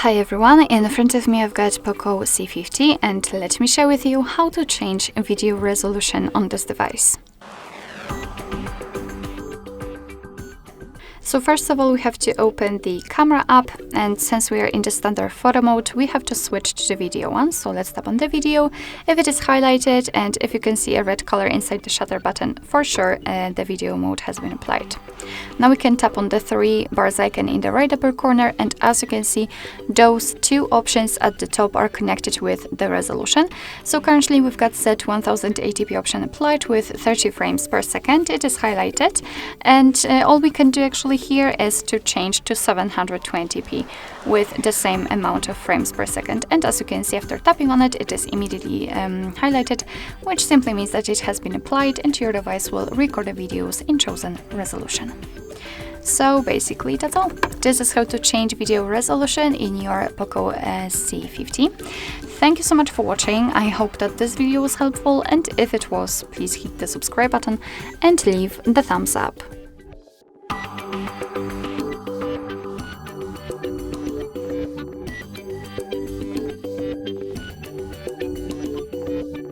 Hi everyone, in front of me I've got POCO C50 and let me share with you how to change video resolution on this device. So first of all, we have to open the camera app, and since we are in the standard photo mode, we have to switch to the video one. So let's tap on the video. If it is highlighted and if you can see a red color inside the shutter button, for sure the video mode has been applied. Now we can tap on the three bars icon in the right upper corner, and as you can see, those two options at the top are connected with the resolution. So currently we've got set 1080p option applied with 30 frames per second. It is highlighted, and all we can do actually here is to change to 720p with the same amount of frames per second. And as you can see, after tapping on it, it is immediately highlighted, which simply means that it has been applied and your device will record the videos in chosen resolution. So basically that's all. This is how to change video resolution in your POCO C50. Thank you so much for watching. I hope that this video was helpful, and if it was, please hit the subscribe button and leave the thumbs up.